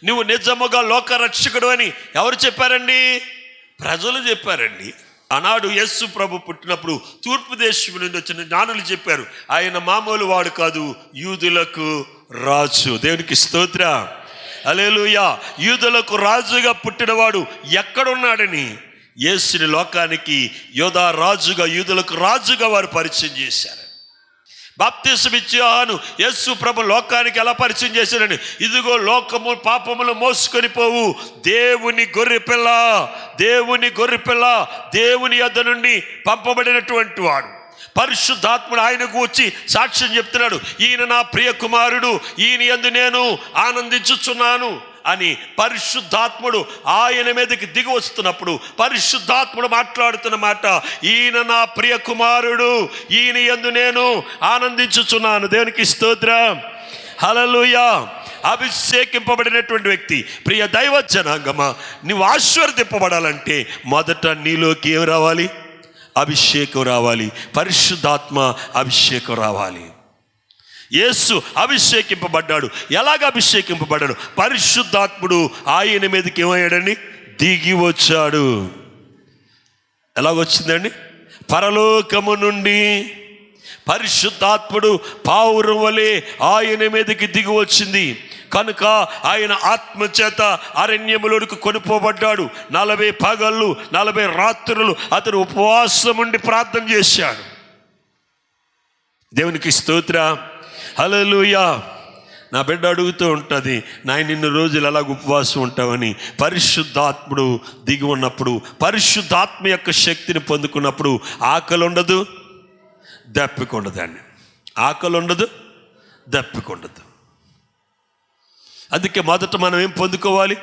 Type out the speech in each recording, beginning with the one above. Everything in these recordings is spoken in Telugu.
నువ్వు నిజముగా లోకరక్షకుడు అని ఎవరు చెప్పారండి? ప్రజలు చెప్పారండి. ఆనాడు యేసు ప్రభు పుట్టినప్పుడు తూర్పు దేశం నుండి వచ్చిన జ్ఞానులు చెప్పారు, ఆయన మామూలు వాడు కాదు, యూదులకు రాజు. దేవునికి స్తోత్రం, హల్లెలూయా. యూదులకు రాజుగా పుట్టినవాడు ఎక్కడున్నాడని యేసుని లోకానికి యోధా రాజుగా, యూదులకు రాజుగా వారు పరిచయం చేశారు. బాప్తిసం ఇచ్చి యేసు ప్రభు లోకానికి ఎలా పరిచయం చేశారని, ఇదిగో లోకము పాపములు మోసుకొని పోవు దేవుని గొర్రెపిల్ల, దేవుని గొర్రెపిల్ల, దేవుని యొద్ద నుండి పంపబడినటువంటి వాడు. పరిశుద్ధాత్ముడు ఆయనకు వచ్చి సాక్ష్యం చెప్తున్నాడు, ఈయన నా ప్రియ కుమారుడు, ఈయన యందు నేను ఆనందించుచున్నాను అని. పరిశుద్ధాత్ముడు ఆయన మీదకి దిగి వస్తున్నప్పుడు పరిశుద్ధాత్ముడు మాట్లాడుతున్న మాట, ఈయన నా ప్రియ కుమారుడు, ఈయన యందు నేను ఆనందించుచున్నాను. దేవునికి స్తోత్రం, హల్లెలూయా. అభిషేకింపబడినటువంటి వ్యక్తి, ప్రియ దైవ జనాంగమా, నువ్వు ఆశీర్వదింపబడాలంటే మొదట నీలోకి ఏం రావాలి? అభిషేకం రావాలి, పరిశుద్ధాత్మ అభిషేకం రావాలి. యేసు అభిషేకింపబడ్డాడు. ఎలాగ అభిషేకింపబడ్డాడు? పరిశుద్ధాత్ముడు ఆయన మీదకి ఏమయ్యాడండి? దిగి వచ్చాడు. ఎలాగొచ్చిందండి? పరలోకము నుండి పరిశుద్ధాత్ముడు పావురం వలె ఆయన మీదకి దిగి వచ్చింది కనుక ఆయన ఆత్మచేత అరణ్యములోనికి కొనుపోబడ్డాడు. 40 పగళ్ళు 40 రాత్రులు అతను ఉపవాసం ఉండి ప్రార్థన చేశాడు. దేవునికి స్తోత్రం, హల్లెలూయా. నా బిడ్డ అడుగుతూ ఉంటుంది, నాయన ఇన్ని రోజులు అలాగ ఉపవాసం ఉంటామని. పరిశుద్ధాత్ముడు దిగి ఉన్నప్పుడు, పరిశుద్ధాత్మ యొక్క శక్తిని పొందుకున్నప్పుడు ఆకలి ఉండదు, దప్పిక ఉండదండి. ఆకలి ఉండదు, దప్పిక ఉండదు. అందుకే మొదట మనం ఏం పొందుకోవాలి?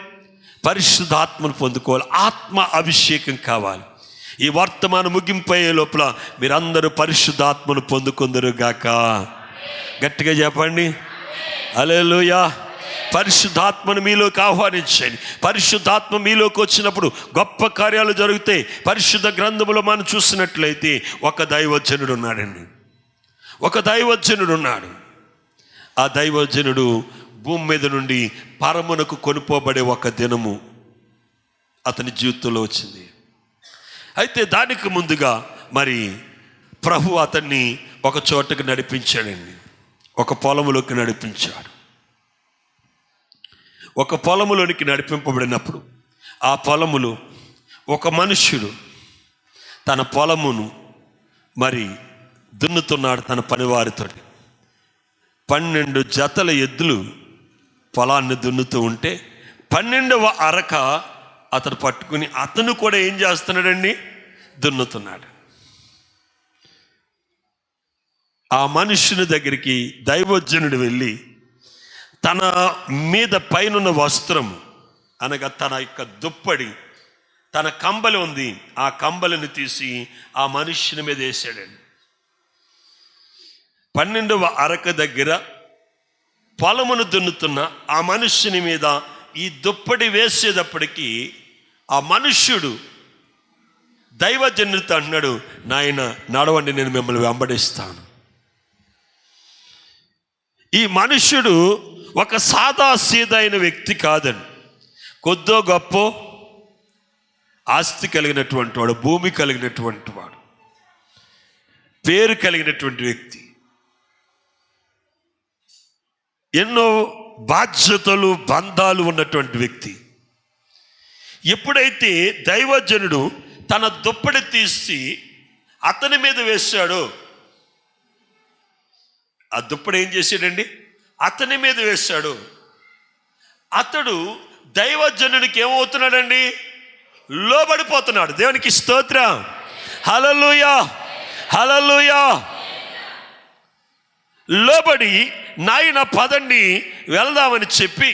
పరిశుద్ధాత్మను పొందుకోవాలి. ఆత్మ అభిషేకం కావాలి. ఈ వర్తమాన ముగింపయ్యే లోపల మీరందరూ పరిశుద్ధాత్మను పొందుకుందరు గాక. గట్టిగా చెప్పండి, హల్లెలూయా. పరిశుద్ధాత్మను మీలోకి ఆహ్వానించండి. పరిశుద్ధాత్మ మీలోకి వచ్చినప్పుడు గొప్ప కార్యాలు జరుగుతాయి. పరిశుద్ధ గ్రంథములో మనం చూసినట్లయితే ఒక దైవజనుడు ఉన్నాడండి, ఒక దైవజనుడు ఉన్నాడు. ఆ దైవజనుడు భూమి మీద నుండి పరమునకు కొనుపోబడే ఒక దినము అతని జీవితంలో వచ్చింది. అయితే దానికి ముందుగా మరి ప్రభు అతన్ని ఒక చోటకి నడిపించాడండి. ఒక పొలములోకి నడిపించాడు. ఒక పొలములోనికి నడిపింపబడినప్పుడు ఆ పొలములో ఒక మనుష్యుడు తన పొలమును మరి దున్నుతున్నాడు తన పనివారితో. 12 జతల ఎద్దులు పొలాన్ని దున్నుతూ ఉంటే 12వ అరక అతను పట్టుకుని అతను కూడా ఏం చేస్తున్నాడండి? దున్నుతున్నాడు. ఆ మనుష్యుని దగ్గరికి దైవజనుడు వెళ్ళి తన మీద పైనున్న వస్త్రం అనగా తన యొక్క దుప్పటి, తన కంబలి ఉంది, ఆ కంబలిని తీసి ఆ మనుష్యుని మీద వేసాడండి. 12వ అరక దగ్గర పొలమును దున్నుతున్న ఆ మనుష్యుని మీద ఈ దుప్పటి వేసేటప్పటికీ ఆ మనుష్యుడు దైవజనుడితో అన్నాడు, నాయన నడవండి, నేను మిమ్మల్ని వెంబడిస్తాను. ఈ మనుష్యుడు ఒక సాదా సీదైన వ్యక్తి కాదని, కొద్దో గొప్ప ఆస్తి కలిగినటువంటి వాడు, భూమి కలిగినటువంటి వాడు, పేరు కలిగినటువంటి వ్యక్తి, ఎన్నో బాధ్యతలు బంధాలు ఉన్నటువంటి వ్యక్తి. ఎప్పుడైతే దైవజనుడు తన దుప్పటి తీసి అతని మీద వేశాడో, ఆ దుప్పటి ఏం చేశాడండి? అతని మీద వేశాడు. అతడు దైవజనుడికి ఏమవుతున్నాడండి? లోబడిపోతున్నాడు. దేవునికి స్తోత్రం, హల్లెలూయా, హల్లెలూయా. లోబడి నాయన పదండి వెళ్దామని చెప్పి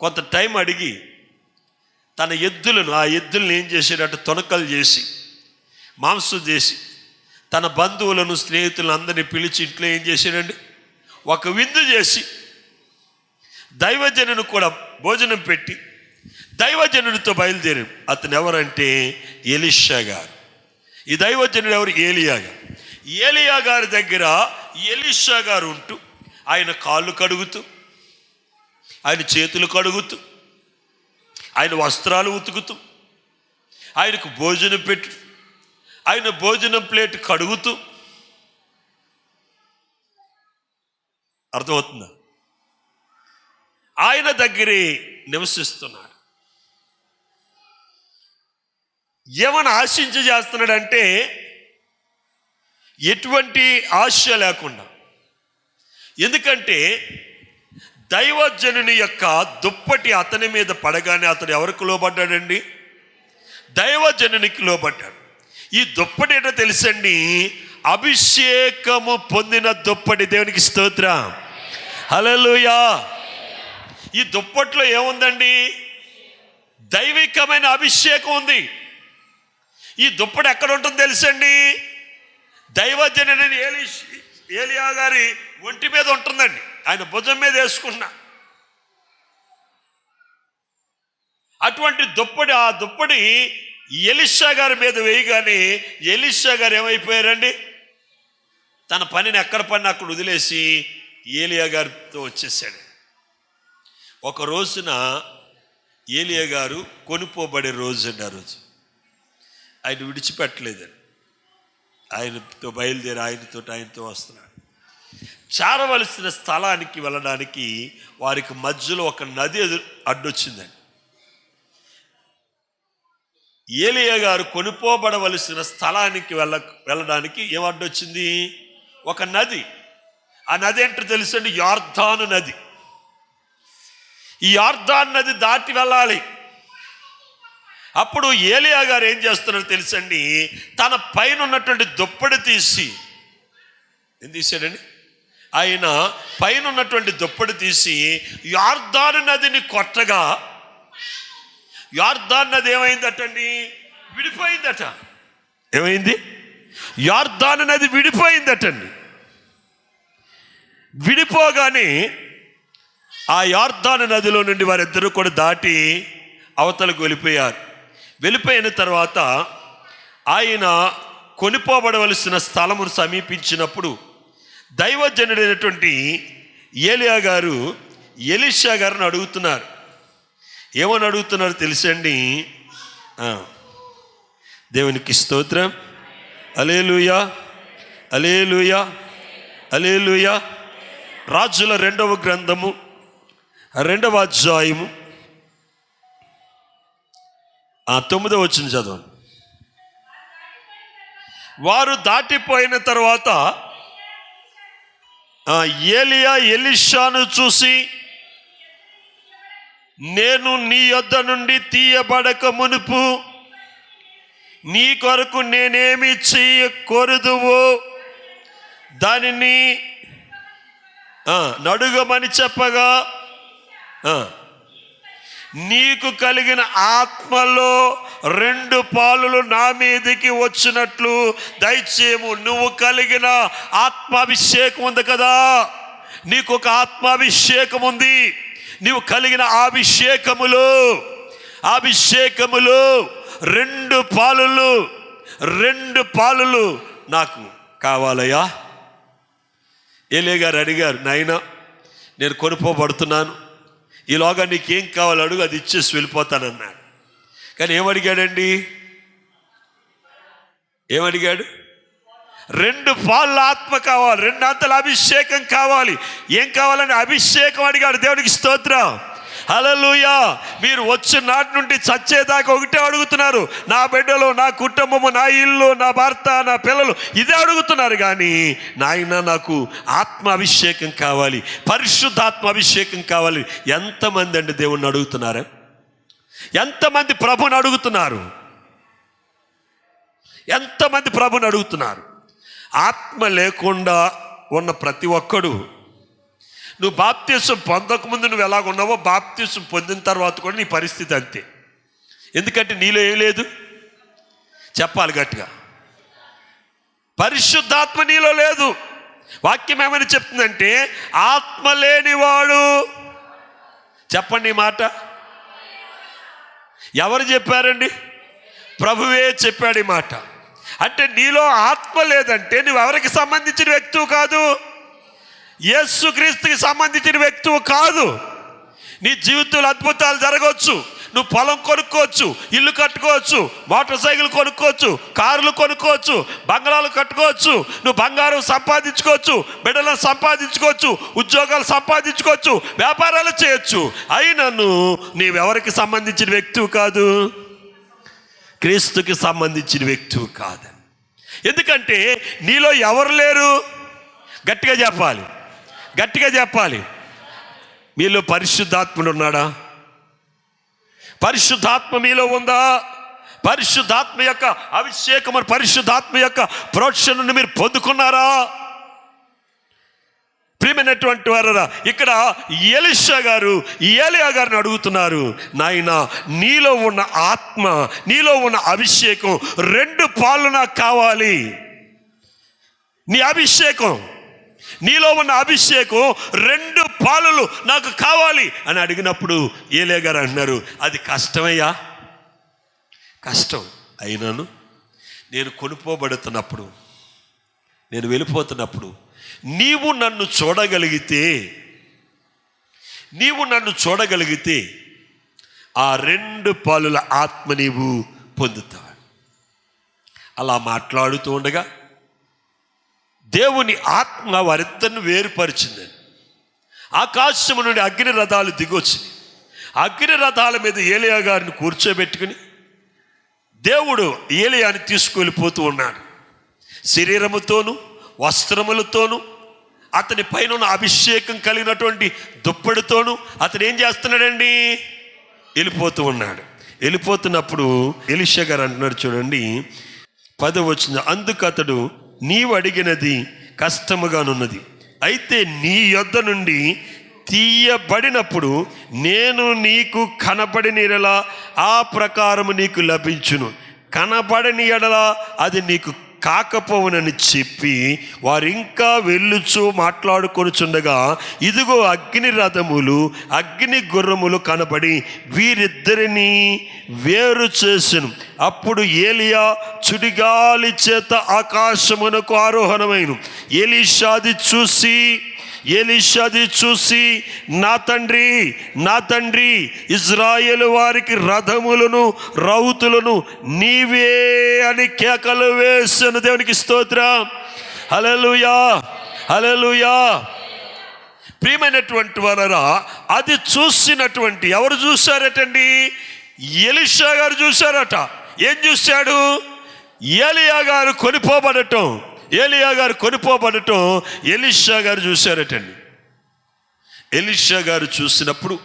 కొంత టైం అడిగి తన ఎద్దులను, ఆ ఎద్దులను ఏం చేశాడంటే తొనకలు చేసి మాంసం చేసి తన బంధువులను స్నేహితులను అందరినీ పిలిచి ఇంట్లో ఏం చేశాడండి? ఒక విందు చేసి దైవజనుని కూడా భోజనం పెట్టి దైవజనుడితో బయలుదేరాడు. అతను ఎవరంటే ఎలీషా గారు. ఈ దైవజనుడు ఎవరు? ఏలియా గారు. ఏలియా గారి దగ్గర ఎలీషా గారు ఉంటూ ఆయన కాళ్ళు కడుగుతూ ఆయన చేతులు కడుగుతూ, ఆయన వస్త్రాలు ఉతుకుతూ, ఆయనకు భోజనం పెట్టు, ఆయన భోజనం ప్లేట్ కడుగుతూ. అర్థమవుతుందా? ఆయన దగ్గరే నివసిస్తున్నాడు. ఏమని ఆశించి చేస్తున్నాడంటే ఎటువంటి ఆశ లేకుండా. ఎందుకంటే దైవజనుని యొక్క దుప్పటి అతని మీద పడగానే అతడు ఎవరికి లోబడ్డాడండి? దైవజనునికి లోబడ్డాడు. ఈ దుప్పటి ఏంటో తెలుసండి, అభిషేకము పొందిన దుప్పటి. దేవునికి స్తోత్రం, హల్లెలూయా. ఈ దుప్పట్లో ఏముందండి? దైవికమైన అభిషేకం ఉంది. ఈ దుప్పటి ఎక్కడ ఉంటుంది తెలుసండి? దైవజనుని ఏలియా గారి ఒంటి మీద ఉంటుందండి, ఆయన భుజం మీద వేసుకున్నా. అటువంటి దుప్పటి, ఆ దుప్పటి ఎలీషా గారి మీద వేయగానే ఎలీషా గారు ఏమైపోయారండి? తన పనిని ఎక్కడ పని అక్కడ వదిలేసి ఏలియా గారితో వచ్చేసాడు. ఒక రోజున ఏలియా గారు కొనుక్కోబడే రోజు అండి. ఆ రోజు ఆయన విడిచిపెట్టలేదండి. ఆయనతో బయలుదేరి ఆయనతో వస్తున్నాడు. చేరవలసిన స్థలానికి వెళ్ళడానికి వారికి మధ్యలో ఒక నది అడ్డొచ్చిందండి. ఏలియా గారు కొనుక్కోబడవలసిన స్థలానికి వెళ్ళడానికి ఏం అడ్డొచ్చింది? ఒక నది. ఆ నది ఏంటో తెలుసండి? యొర్దాను నది. ఈ యొర్దాను నది దాటి వెళ్ళాలి. అప్పుడు ఏలియా గారు ఏం చేస్తున్నారో తెలుసండి? తన పైన ఉన్నటువంటి దుప్పటి ఏం తీసాడండి? ఆయన పైన ఉన్నటువంటి దుప్పటి తీసి యొర్దాను నదిని కొట్టగా యొర్దాను నది ఏమైందటండి? విడిపోయిందట. ఏమైంది? యొర్దాను నది విడిపోయిందటండి. విడిపోగానే ఆ యొర్దాను నదిలో నుండి వారిద్దరూ కూడా దాటి అవతలకు వెళ్ళిపోయారు. వెళ్ళిపోయిన తర్వాత ఆయన కొనిపోబడవలసిన స్థలమును సమీపించినప్పుడు దైవజనుడైనటువంటి ఏలియా గారు ఎలీషా గారిని అడుగుతున్నారు. ఏమని అడుగుతున్నారు తెలుసండి? దేవునికి స్తోత్రం, హల్లెలూయా, హల్లెలూయా, హల్లెలూయా. రాజుల 2వ గ్రంథము 2వ అధ్యాయము 9వ వచనం చదవండి. వారు దాటిపోయిన తర్వాత ఏలియా ఎలీషాను చూసి, నేను నీ యొద్ద నుండి తీయబడక మునుపు నీ కొరకు నేనేమి కోరుదువో దానిని నడుగమని చెప్పగా, నీకు కలిగిన ఆత్మలో 2 పాలులు నా మీదికి వచ్చినట్లు దయచేయము. నువ్వు కలిగిన ఆత్మాభిషేకం ఉంది కదా, నీకు ఒక ఆత్మాభిషేకం ఉంది. నీవు కలిగిన అభిషేకములు 2 పాలులు నాకు కావాలయ్యా. ఏలియా గారు అడిగారు, నాయనా నేను కొనుక్కోబడుతున్నాను, ఈలోగా నీకేం కావాలో అడుగు, అది ఇచ్చేసి వెళ్ళిపోతానన్నాడు. కానీ ఏమడిగాడండి? ఏమడిగాడు? 2 పాళ్ళ ఆత్మ కావాలి, 2 అంతల అభిషేకం కావాలి. ఏం కావాలని అభిషేకం అడిగాడు. దేవునికి స్తోత్రం, హల్లెలూయా. మీరు వచ్చిన నాటి నుండి చచ్చేదాకా ఒకటే అడుగుతున్నారు, నా బిడ్డలు, నా కుటుంబము, నా ఇల్లు, నా భర్త, నా పిల్లలు, ఇదే అడుగుతున్నారు. కానీ నాయన నాకు ఆత్మ అభిషేకం కావాలి, పరిశుద్ధాత్మ అభిషేకం కావాలి. ఎంతమంది అండి దేవుణ్ణి అడుగుతున్నారు? ఎంతమంది ప్రభుని అడుగుతున్నారు? ఎంతమంది ప్రభుని అడుగుతున్నారు? ఆత్మ లేకుండా ఉన్న ప్రతి ఒక్కడు, నువ్వు బాప్తిసం పొందకముందు నువ్వు ఎలాగున్నావో బాప్తిసం పొందిన తర్వాత కూడా నీ పరిస్థితి అంతే. ఎందుకంటే నీలో ఏం లేదు? చెప్పాలి గట్టిగా, పరిశుద్ధాత్మ నీలో లేదు. వాక్యం ఏమని చెప్తుందంటే, ఆత్మ లేనివాడు, చెప్పండి ఈ మాట. ఎవరు చెప్పారండి? ప్రభువే చెప్పాడు ఈ మాట. అంటే నీలో ఆత్మ లేదంటే నువ్వు ఎవరికి సంబంధించిన వ్యక్తివి కాదు, యేసుక్రీస్తుకి సంబంధించిన వ్యక్తివి కాదు. నీ జీవితంలో అద్భుతాలు జరగవచ్చు. నువ్వు పొలం కొనుక్కోవచ్చు, ఇల్లు కట్టుకోవచ్చు, మోటార్ సైకిల్ కొనుక్కోవచ్చు, కార్లు కొనుక్కోవచ్చు, బంగ్లాలు కట్టుకోవచ్చు, నువ్వు బంగారం సంపాదించుకోవచ్చు, బిడ్డలను సంపాదించుకోవచ్చు, ఉద్యోగాలు సంపాదించుకోవచ్చు, వ్యాపారాలు చేయొచ్చు. అయినను నీవెవరికి సంబంధించిన వ్యక్తివి కాదు, క్రీస్తుకి సంబంధించిన వ్యక్తివి కాదు. ఎందుకంటే నీలో ఎవరు లేరు? గట్టిగా చెప్పాలి, గట్టిగా చెప్పాలి. మీలో పరిశుద్ధాత్ముడు ఉన్నాడా? పరిశుద్ధాత్మ మీలో ఉందా? పరిశుద్ధాత్మ యొక్క అభిషేకము, పరిశుద్ధాత్మ యొక్క ప్రోక్షణను మీరు పొందుకున్నారా? ప్రియమైనటువంటి వారా, ఇక్కడ ఎలీషా గారు ఏలియా గారిని అడుగుతున్నారు, నాయనా నీలో ఉన్న ఆత్మ, నీలో ఉన్న అభిషేకం 2 పాలు నాకు కావాలి. నీ అభిషేకం, నీలో ఉన్న అభిషేకం 2 పాలులు నాకు కావాలి అని అడిగినప్పుడు ఏలియా గారు అంటున్నారు, అది కష్టమయ్యా, కష్టం. అయినాను నేను కొనుక్కోబడుతున్నప్పుడు, నేను వెళ్ళిపోతున్నప్పుడు నీవు నన్ను చూడగలిగితే, నీవు నన్ను చూడగలిగితే ఆ 2 పాలుల ఆత్మ నీవు పొందుతావు. అలా మాట్లాడుతూ ఉండగా దేవుని ఆత్మ వారిద్దరిని వేరుపరిచిందని. ఆకాశము నుండి అగ్ని రథాలు దిగొచ్చింది. అగ్ని రథాల మీద ఏలియా గారిని కూర్చోబెట్టుకుని దేవుడు ఏలియాని తీసుకెళ్ళిపోతూ ఉన్నాడు. శరీరముతోనూ వస్త్రములతోనూ అతని పైన ఉన్న అభిషేకం కలిగినటువంటి దుప్పటితోనూ అతను ఏం చేస్తున్నాడండి? వెళ్ళిపోతూ ఉన్నాడు. వెళ్ళిపోతున్నప్పుడు ఎలీషా గారు అంటున్నాడు, చూడండి 10వ వచనం, అందుకు అతడు, నీవు అడిగినది కష్టముగానున్నది, అయితే నీ యొద్ద నుండి తీయబడినప్పుడు నేను నీకు కనబడిన ఎడల ఆ ప్రకారము నీకు లభించును, కనబడని ఎడల అది నీకు కాకపోవునని చెప్పి వారు ఇంకా వెళ్ళుచు మాట్లాడుకొనుచుండగా ఇదిగో అగ్ని రథములు, అగ్ని గుర్రములు కనబడి వీరిద్దరిని వేరు చేసెను. అప్పుడు ఏలియా చుడిగాలి చేత ఆకాశమునకు ఆరోహణమైన ఎలీషాది చూసి నా తండ్రి ఇజ్రాయేలు వారికి రథములను రౌతులను నీవే అని కేకలు వేసెను. దేవునికి స్తోత్రం, హల్లెలూయా, హల్లెలూయా. ప్రియమైనటువంటి వారా, అది చూసినటువంటి ఎవరు చూశారటండి? ఎలీషా గారు చూశారట. ఏం చూశాడు? ఏలియా గారు కొనిపోబడటం ఎలీషా గారు చూశారటండి. ఎలీషా గారు చూసినప్పుడు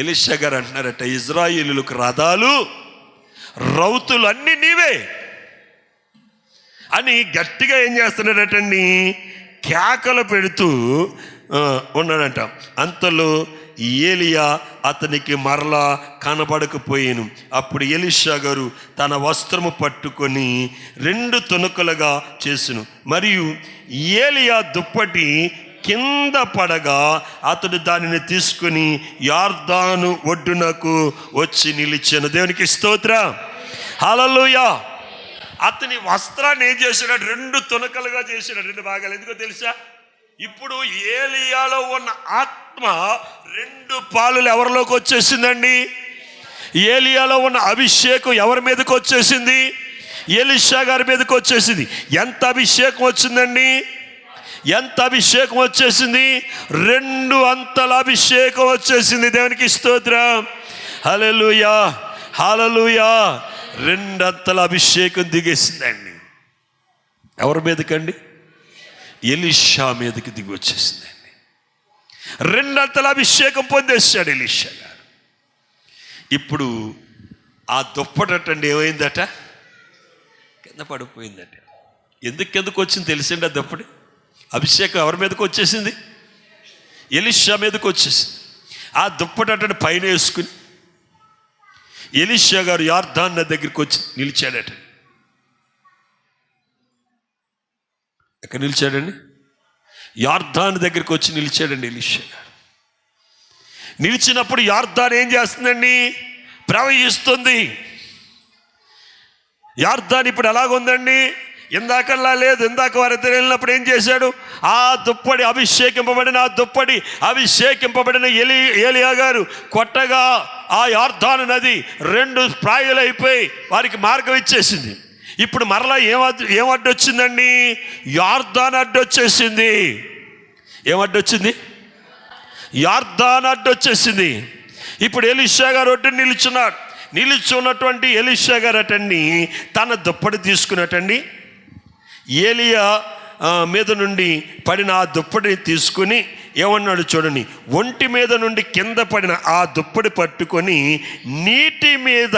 ఎలీషా గారు అంటున్నారట, ఇజ్రాయేలులకు రథాలు రౌతులు అన్నీ నీవే అని గట్టిగా ఏం చేస్తున్నాడటండి? కేకలు పెడుతూ ఉన్నాడంట. అంతలో ఏలియా అతనికి మరలా కనబడకపోయాను. అప్పుడు ఎలీషా గారు తన వస్త్రము పట్టుకొని 2 తునకలుగా చేసెను. మరియు ఏలియా దుప్పటి కింద పడగా అతడు దానిని తీసుకుని యార్దాను ఒడ్డునకు వచ్చి నిలిచాను. దేవునికి స్తోత్రం, హల్లెలూయా. అతని వస్త్రాన్ని ఏం చేశాడు? 2 తునకలుగా చేశాడు, 2 భాగాలు. ఎందుకో తెలుసా? ఇప్పుడు ఏలియాలో ఉన్న ఆత్మ 2 పాలులు ఎవరిలోకి వచ్చేసిందండి? ఏలియాలో ఉన్న అభిషేకం ఎవరి మీదకి వచ్చేసింది? ఎలీషా గారి మీదకి వచ్చేసింది. ఎంత అభిషేకం వచ్చిందండి? ఎంత అభిషేకం వచ్చేసింది? 2 అంతల అభిషేకం వచ్చేసింది. దేవునికి స్తోత్రం, హల్లెలూయా, హల్లెలూయా. 2 అంతల అభిషేకం దిగేసిందండి. ఎవరి మీదకండి? ఎలీషా మీదకి దిగి వచ్చేసిందండి. 2 అంతల అభిషేకం పొందేశాడు ఎలీషా గారు. ఇప్పుడు ఆ దుప్పటండి ఏమైందట? కింద పడిపోయిందట. ఎందుకు వచ్చింది తెలిసిండి? ఆ దుప్పటి అభిషేకం ఎవరి మీదకి వచ్చేసింది? ఎలీషా మీదకి వచ్చేసింది. ఆ దుప్పటంటే పైన వేసుకుని ఎలీషా గారు యార్దాను నది దగ్గరికి వచ్చి నిలిచాడట. ఎక్కడ నిలిచాడండి? యార్దాను దగ్గరికి వచ్చి నిలిచాడండి ఎలీషా గారు. నిలిచినప్పుడు యార్దాను ఏం చేస్తుందండి? ప్రవహిస్తుంది. యార్దాను ఇప్పుడు ఎలాగుందండి? ఇందాకల్లా లేదు. ఇందాక వారిద్దరు వెళ్ళినప్పుడు ఏం చేశాడు? ఆ దుప్పటి అభిషేకింపబడిన ఏలియా గారు కొట్టగా ఆ యొర్దాను నది 2 ప్రాయులైపోయి వారికి మార్గం ఇచ్చేసింది. ఇప్పుడు మరలా ఏమడ్డొచ్చిందండి? యొర్దాను అడ్డొచ్చేసింది. ఏమడ్డొచ్చింది? యొర్దాను అడ్డొచ్చేసింది. ఇప్పుడు ఎలీషా గారు ఒడ్డు నిలుచున్నటువంటి ఎలీషా గారు అటండి తన దుప్పటి తీసుకున్నటండి ఏలియా మీద నుండి పడిన ఆ దుప్పటిని తీసుకుని ఏమన్నాడు చూడండి, ఒంటి మీద నుండి కింద పడిన ఆ దుప్పటి పట్టుకొని నీటి మీద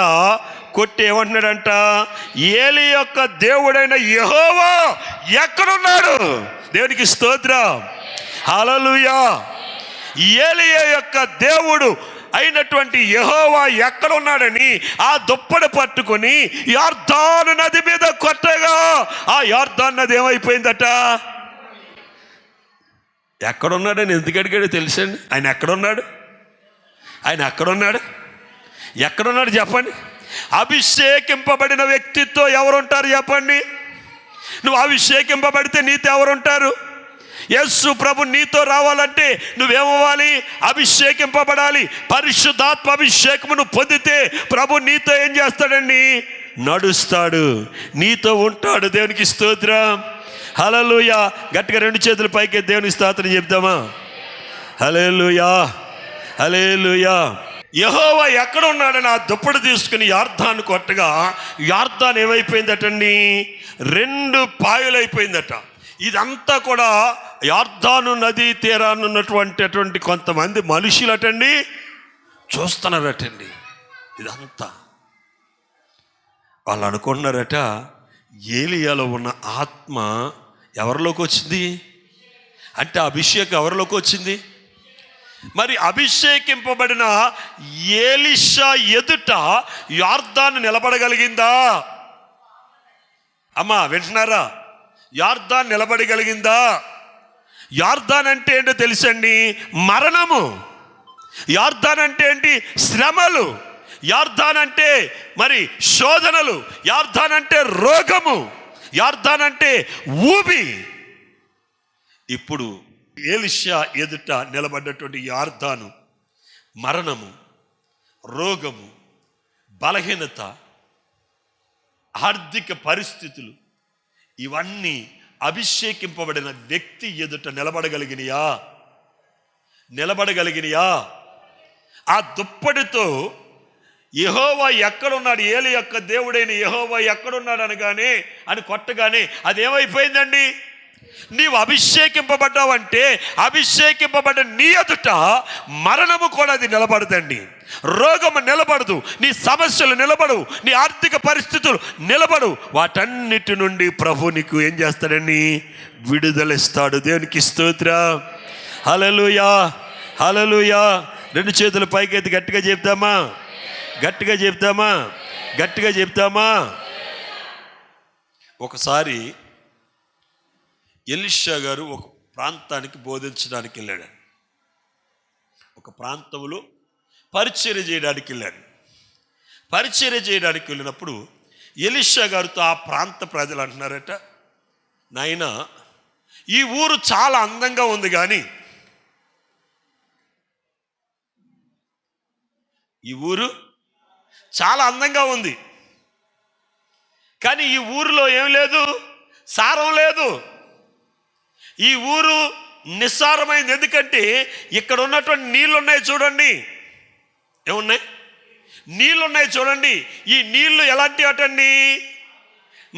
కొట్టి ఏమంటున్నాడంట, ఏలి యొక్క దేవుడైన యెహోవా ఎక్కడున్నాడు? దేవునికి స్తోత్రం, హల్లెలూయా. ఏలియా యొక్క దేవుడు అయినటువంటి యెహోవా ఎక్కడ ఉన్నాడని ఆ దుప్పటి పట్టుకొని యొర్దాను నది మీద కొట్టగా ఆ యొర్దాను నది ఏమైపోయిందట? ఎక్కడున్నాడని ఎందుకు అడిగాడో తెలుసండి? ఆయన ఎక్కడున్నాడు? ఎక్కడున్నాడు చెప్పండి. అభిషేకింపబడిన వ్యక్తితో ఎవరుంటారు చెప్పండి? నువ్వు అభిషేకింపబడితే నీతో ఎవరుంటారు? యేసు ప్రభు నీతో రావాలంటే నువ్వేమవ్వాలి? అభిషేకింపబడాలి. పరిశుద్ధాత్మ అభిషేకమును పొందితే ప్రభు నీతో ఏం చేస్తాడండి? నడుస్తాడు, నీతో ఉంటాడు. దేవునికి స్తోత్రం, హల్లెలూయా. గట్టిగా 2 చేతులు పైకి దేవునికి స్తోత్రం చెప్దామా? హల్లెలూయా, హల్లెలూయా. యెహోవా ఎక్కడ ఉన్నాడని ఆ దుప్పటి తీసుకుని యొర్దాను కొట్టగా యొర్దాను ఏమైపోయిందటండి? 2 పాయలైపోయిందట. ఇదంతా కూడా యొర్దాను నదీ తీరానున్నటువంటి కొంతమంది మనుషులటండి చూస్తున్నారటండి. ఇదంతా వాళ్ళు అనుకుంటున్నారట, ఏలియాలో ఉన్న ఆత్మ ఎవరిలోకి వచ్చింది అంటే అభిషేకం ఎవరిలోకి వచ్చింది? మరి అభిషేకింపబడిన ఎలీషా ఎదుట యొర్దాను నిలబడగలిగిందా? అమ్మా వింటున్నారా? యొర్దాను నిలబడగలిగిందా? యొర్దాన్ అంటే ఏంటో తెలుసండి? మరణము. యొర్దాన్ అంటే ఏంటి? శ్రమలు. యొర్దాన్ అంటే మరి శోధనలు. యొర్దాన్ అంటే రోగము. యొర్దాన్ అంటే ఊబి. ఇప్పుడు ఎలీషా ఎదుట నిలబడ్డటువంటి యొర్దాను మరణము, రోగము, బలహీనత, ఆర్థిక పరిస్థితులు ఇవన్నీ అభిషేకింపబడిన వ్యక్తి ఎదుట నిలబడగలిగినయా? ఆ దుప్పటితో యెహోవా ఎక్కడున్నాడు, ఏలి యొక్క దేవుడైన యెహోవా ఎక్కడున్నాడు అని కొట్టగానే అదేమైపోయిందండి? నీవు అభిషేకింపబడ్డావంటే అభిషేకింపబడ్డ నీ ఎదుట మరణము కూడా అది నిలబడదండి, రోగము నిలబడదు, నీ సమస్యలు నిలబడవు, నీ ఆర్థిక పరిస్థితులు నిలబడు. వాటన్నిటి నుండి ప్రభు నీకు ఏం చేస్తాడని? విడుదలిస్తాడు. దేవునికి స్తోత్రం, హల్లెలూయా, హల్లెలూయా. 2 చేతులు పైకెత్తి గట్టిగా చెప్తామా? ఒకసారి ఎలీషా గారు ఒక ప్రాంతానికి బోధించడానికి వెళ్ళాడు. ఒక ప్రాంతంలో పరిచర్య చేయడానికి వెళ్ళినప్పుడు ఎలీషా గారితో ఆ ప్రాంత ప్రజలు అంటున్నారట, నాయనా ఈ ఊరు చాలా అందంగా ఉంది, కానీ ఈ ఊరిలో ఏం లేదు, సారం లేదు. ఈ ఊరు నిస్సారమైంది. ఎందుకంటే ఇక్కడ ఉన్నటువంటి నీళ్ళు ఉన్నాయి చూడండి. ఏమున్నాయి? నీళ్ళు ఉన్నాయి చూడండి. ఈ నీళ్లు ఎలాంటి అటండి?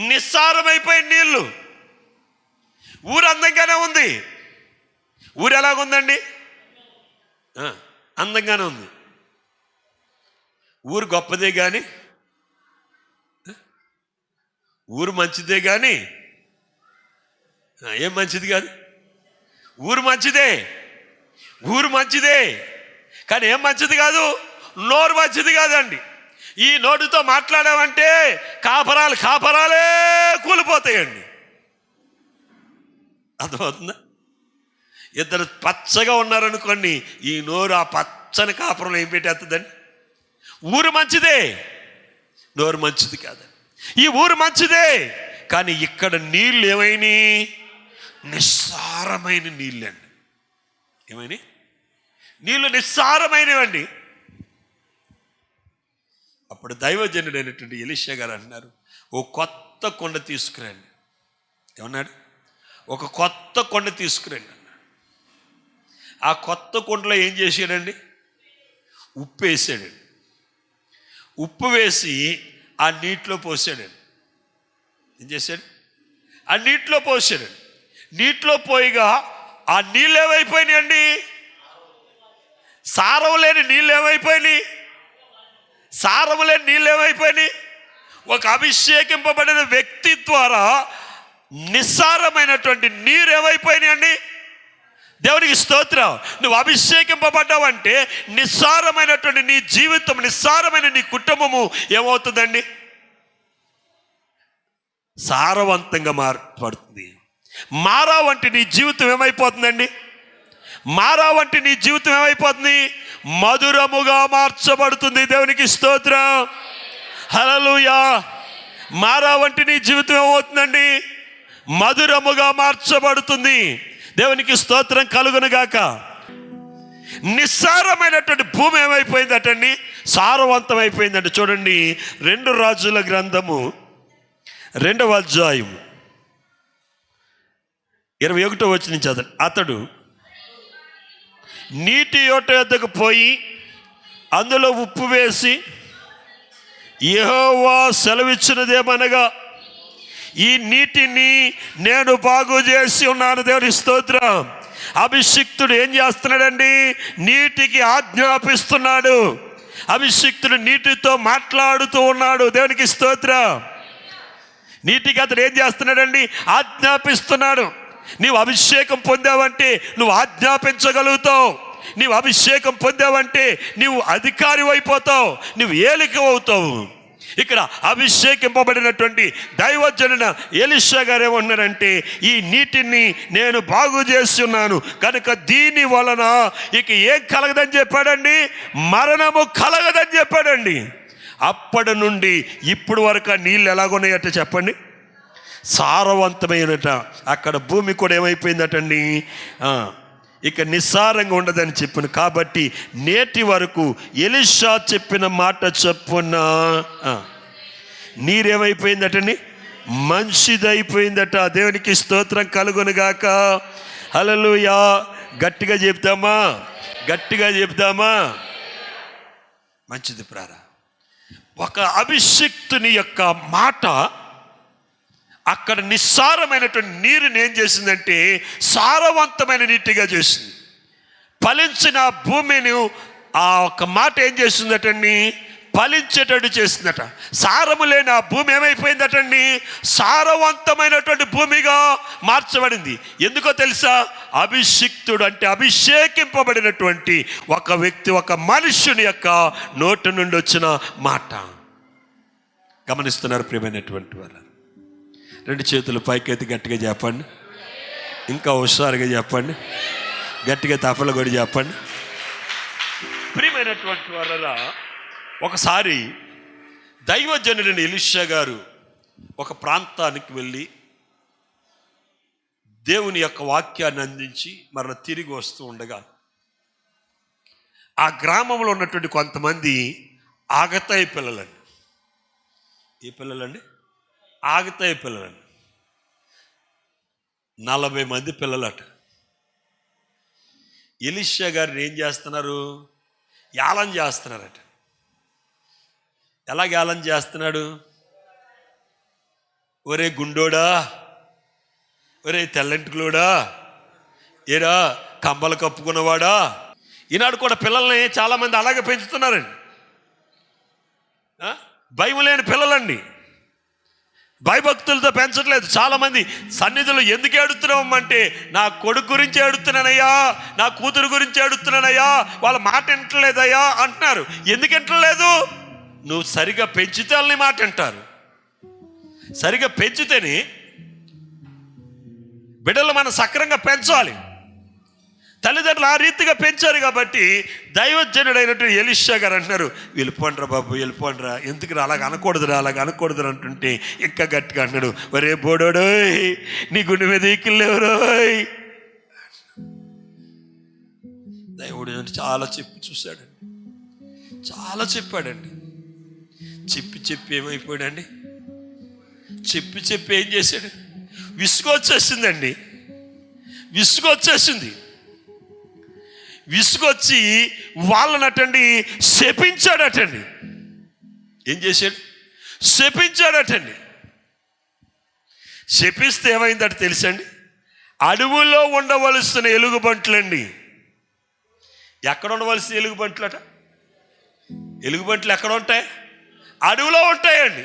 నిస్సారమైపోయిన నీళ్ళు. ఊరు అందంగానే ఉంది. ఊరు ఎలాగుందండి? అందంగానే ఉంది. ఊరు గొప్పదే కానీ, ఊరు మంచిదే కానీ ఏం మంచిది కాదు. ఊరు మంచిదే కానీ ఏం మంచిది కాదు? నోరు మంచిది కాదండి. ఈ నోటితో మాట్లాడామంటే కాపరాలే కూలిపోతాయండి. అర్థమవుతుందా? ఇద్దరు పచ్చగా ఉన్నారనుకోండి, ఈ నోరు ఆ పచ్చని కాపురంలో ఏం పెట్టేస్తుందండి? ఊరు మంచిదే, నోరు మంచిది కాదండి. ఈ ఊరు మంచిదే కానీ ఇక్కడ నీళ్ళు ఏమైనా నిస్సారమైన నీళ్ళండి. ఏమైనా నీళ్ళు నిస్సారమైనవండి. అప్పుడు దైవజనుడైనటువంటి ఎలీషా గారు అన్నారు, ఓ కొత్త కొండ తీసుకురండి. ఏమన్నాడు? ఒక కొత్త కొండ తీసుకురండి అన్నాడు. ఆ కొత్త కొండలో ఏం చేశాడండి? ఉప్పు వేసాడండి. ఉప్పు వేసి ఆ నీటిలో పోసాడండి. ఏం చేశాడు? ఆ నీటిలో పోసాడండి. నీటిలో పోయిగా ఆ నీళ్ళు ఏమైపోయినాయండి? సారం లేని నీళ్ళు ఏమైపోయినాయి? సారము లేని నీళ్ళు ఏమైపోయినాయి? ఒక అభిషేకింపబడిన వ్యక్తి ద్వారా నిస్సారమైనటువంటి నీరు ఏమైపోయినాయండి? దేవునికి స్తోత్రం. నువ్వు అభిషేకింపబడ్డావంటే నిస్సారమైనటువంటి నీ జీవితం, నిస్సారమైన నీ కుటుంబము ఏమవుతుందండి? సారవంతంగా మారపడుతుంది. మారా వంటి నీ జీవితం ఏమైపోతుందండి? మారా వంటి నీ జీవితం ఏమైపోతుంది? మధురముగా మార్చబడుతుంది. దేవునికి స్తోత్రం, హల్లెలూయా. మారా వంటి నీ జీవితం ఏమవుతుందండి? మధురముగా మార్చబడుతుంది. దేవునికి స్తోత్రం కలుగునుగాక. నిస్సారమైనటువంటి భూమి ఏమైపోయిందటండి? సారవంతమైపోయిందండి. చూడండి, 2 రాజుల గ్రంథము 2వ అధ్యాయం 21వ వచనం చదవండి. అతడు నీటి యోట యొద్దకు పోయి అందులో ఉప్పు వేసి, యెహోవా సెలవిచ్చినదేమనగా, ఈ నీటిని నేను బాగు చేసి ఉన్నాను. దేవుని స్తోత్రం. అభిషిక్తుడు ఏం చేస్తున్నాడండి? నీటికి ఆజ్ఞాపిస్తున్నాడు. అభిషిక్తుడు నీటితో మాట్లాడుతూ ఉన్నాడు. దేవునికి స్తోత్రం. నీటికి అతడు ఏం చేస్తున్నాడండి? ఆజ్ఞాపిస్తున్నాడు. నీవు అభిషేకం పొందావంటే నువ్వు ఆజ్ఞాపించగలుగుతావు. నీవు అభిషేకం పొందావంటే నీవు అధికారి అయిపోతావు, నువ్వు ఏలిక అవుతావు. ఇక్కడ అభిషేకింపబడినటువంటి దైవజనుడ ఎలీషా గారు ఏమన్నారంటే, ఈ నీటిని నేను బాగు చేసి ఉన్నాను కనుక దీని వలన ఇక ఏం కలగదని చెప్పాడండి? మరణము కలగదని చెప్పాడండి. అప్పటి నుండి ఇప్పుడు వరకు నీళ్ళు ఎలాగున్నాయట చెప్పండి? సారవంతమైనట. అక్కడ భూమి కూడా ఏమైపోయిందటండి? ఇక నిస్సారంగా ఉండదని చెప్పాను. కాబట్టి నేటి వరకు ఎలీషా చెప్పిన మాట చొప్పున నీరేమైపోయిందటండి? మంచిదైపోయిందట. దేవునికి స్తోత్రం కలుగునుగాక. హల్లెలూయా. గట్టిగా చెప్తామా? గట్టిగా చెప్తామా? మంచిది ప్రారా. ఒక అభిషిక్తుని యొక్క మాట అక్కడ నిస్సారమైనటువంటి నీరుని ఏం చేసిందంటే సారవంతమైన నీటిగా చేసింది. ఫలించిన భూమిని ఆ ఒక్క మాట ఏం చేసిందటండి? ఫలించేటట్టు చేసిందట. సారము లేని ఆ భూమి ఏమైపోయిందటండి? సారవంతమైనటువంటి భూమిగా మార్చబడింది. ఎందుకో తెలుసా? అభిషిక్తుడు అంటే అభిషేకింపబడినటువంటి ఒక వ్యక్తి, ఒక మనుష్యుని యొక్క నోటి నుండి వచ్చిన మాట. గమనిస్తున్నారు ప్రియమైనటువంటి వాళ్ళు? 2 చేతులు పైకెత్తి గట్టిగా చెప్పండి. ఇంకా హుషారుగా చెప్పండి. గట్టిగా తపలు కూడా చెప్పండి. ప్రియమైనటువంటి వాళ్ళరా, ఒకసారి దైవజనుడైన ఎలీషా గారు ఒక ప్రాంతానికి వెళ్ళి దేవుని యొక్క వాక్యాన్ని అందించి మరలా తిరిగి వస్తూ ఉండగా ఆ గ్రామంలో ఉన్నటువంటి కొంతమంది ఆగతాయి పిల్లలండి. ఏ పిల్లలండి? ఆగతాయి పిల్లలండి. 40 మంది పిల్లలట. ఎలీషా గారిని ఏం చేస్తున్నారు? యాలం చేస్తున్నారట. ఎలా యాలం చేస్తున్నాడు? ఒరే గుండోడా, ఒరే తెల్లంటిలోడా, ఏరా కంబలు కప్పుకున్నవాడా. ఈనాడు కూడా పిల్లల్ని చాలామంది అలాగే పెంచుతున్నారండి. భయం లేని పిల్లలండి. భయభక్తులతో పెంచట్లేదు. చాలామంది సన్నిధులు ఎందుకు ఏడుతున్నామంటే, నా కొడుకు గురించి ఏడుతున్నానయ్యా, నా కూతురు గురించి ఏడుతున్నానయ్యా, వాళ్ళ మాట వింటలేదయ్యా అంటున్నారు. ఎందుకు వింటలేదు? నువ్వు సరిగా పెంచితే వాళ్ళని మాట వింటారు. సరిగా పెంచితేనే బిడ్డలు మనం సక్రంగా పెంచాలి. తల్లిదండ్రులు ఆ రీతిగా పెంచారు కాబట్టి దైవజనుడైనటువంటి ఎలీషా గారు అంటున్నారు, వెళ్ళిపోండ్రా బాబు, వెళ్ళిపోండ్రా, ఎందుకు అలాగ అనకూడదురా, అలాగ అనకూడదురా అంటుంటే ఇంకా గట్టిగా అంటున్నాడు, ఒరే బోడోడోయ్, నీ గుండె మీద ఈకిళ్ళెవరోయ్. దేవుడు చాలా చెప్పి చూశాడండి, చాలా చెప్పాడండి. చెప్పి ఏమైపోయాడండి, చెప్పి ఏం చేశాడు, విసుగొచ్చేసిందండి. విసుగొచ్చి వాళ్ళనటండి శపించాడటండి. ఏం చేశాడు, శపించాడటండి. శపిస్తే ఏమైందట తెలుసండి, అడవుల్లో ఉండవలసిన ఎలుగుబంట్లండి. ఎక్కడ ఉండవలసిన ఎలుగుబంట్లట, ఎలుగుబంట్లు ఎక్కడ ఉంటాయి, అడవిలో ఉంటాయండి.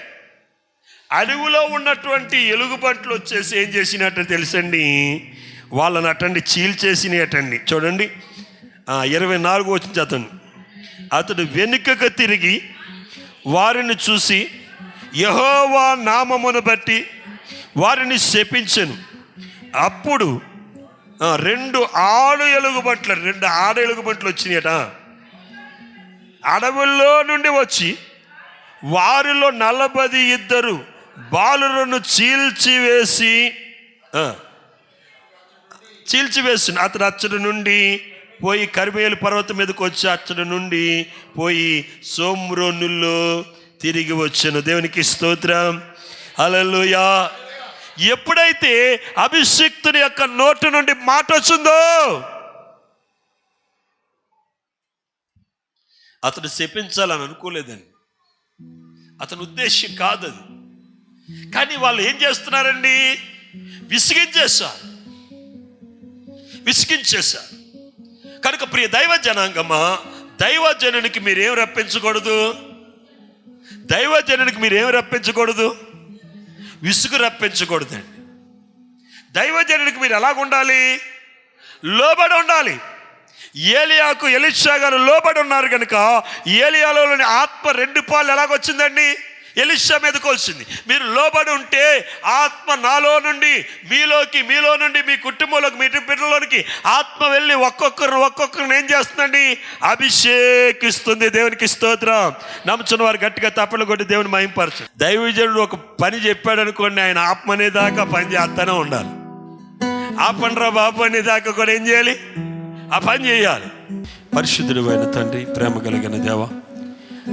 అడవిలో ఉన్నటువంటి ఎలుగుబంట్లు వచ్చేసి ఏం చేసినట్టు తెలుసండి, వాళ్ళని అటండి చీల్చేసినటండి. చూడండి 24 వచ్చిన చదవండి. అతడు వెనుకకు తిరిగి వారిని చూసి యెహోవా నామమును బట్టి వారిని శపించెను. అప్పుడు 2 ఆడ ఎలుగుబంట్లు వచ్చినాయట. అడవుల్లో నుండి వచ్చి వారిలో 42 బాలులను చీల్చివేసి అతడు అచ్చడి నుండి పోయి కర్మేలు పర్వతం మీదకి వచ్చి అచ్చడి నుండి పోయి సోమ్రోనుల్లో తిరిగి వచ్చాను. దేవునికి స్తోత్రం, హల్లెలూయా. ఎప్పుడైతే అభిషిక్తుని యొక్క నోటి నుండి మాట వచ్చిందో, అతడు శపించాలని అనుకోలేదండి, అతని ఉద్దేశం కాదు అది. కానీ వాళ్ళు ఏం చేస్తున్నారండి, విసిగించేశారు. కనుక ప్రియ దైవ జనాంగమా, దైవజనునికి మీరేం రప్పించకూడదు, విసుగు రప్పించకూడదండి. దైవజనునికి మీరు ఎలాగుండాలి, లోబడి ఉండాలి. ఏలియాకు ఎలీషా గారు లోబడి ఉన్నారు కనుక ఏలియాలోని ఆత్మ 2 పాలు ఎలాగొచ్చిందండి, ఎలీషా మీదకి వచ్చింది. మీరు లోబడి ఉంటే ఆత్మ నాలో నుండి మీలో నుండి మీ కుటుంబంలోకి, మీ బిడ్డలోనికి ఆత్మ వెళ్ళి ఒక్కొక్కరిని ఏం చేస్తుందండి, అభిషేకిస్తుంది. దేవునికి స్తోత్రం. నమ్ముచున్న వారు గట్టిగా తప్పలు కొట్టి దేవుని మహింపరచు. దైవజనుడు ఒక పని చెప్పాడు అనుకోండి, ఆయన ఆత్మ అనేదాకా పని చేస్తూనే ఉండాలి. ఆపండ్రా బాబు అనేదాకా కూడా ఏం చేయాలి, ఆ పని చేయాలి. పరిశుద్ధుడు అయిన తండ్రి, ప్రేమ కలిగిన దేవా,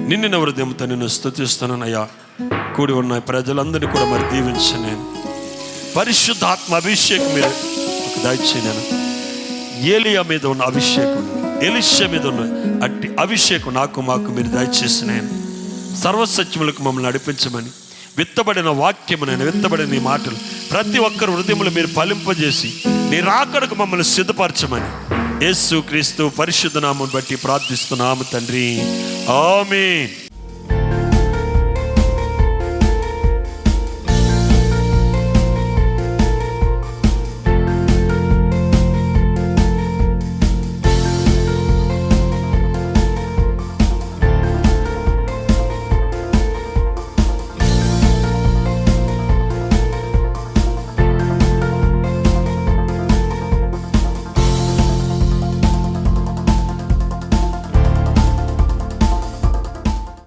నిండిన హృదయంతో నిన్ను స్తుతిస్తున్నానయ్యా. కూడి ఉన్న ప్రజలందరినీ కూడా మరి దీవించను. నేను పరిశుద్ధాత్మ అభిషేకం మీరు దయచేయను. ఏలియా మీద ఉన్న అభిషేకం, ఎలీషా మీద ఉన్న అట్టి అభిషేకం మాకు మీరు దయచేసి నేను సర్వసత్యములకు మమ్మల్ని నడిపించమని, విత్తబడిన వాక్యమునైనా విత్తబడిన నీ మాటలు ప్రతి ఒక్కరు హృదయములు మీరు ఫలింపజేసి నీ రాకడకు మమ్మల్ని సిద్ధపరచమని యేసు క్రీస్తు పరిశుద్ధ నామమును బట్టి ప్రార్థిస్తున్నాము తండ్రి, ఆమేన్.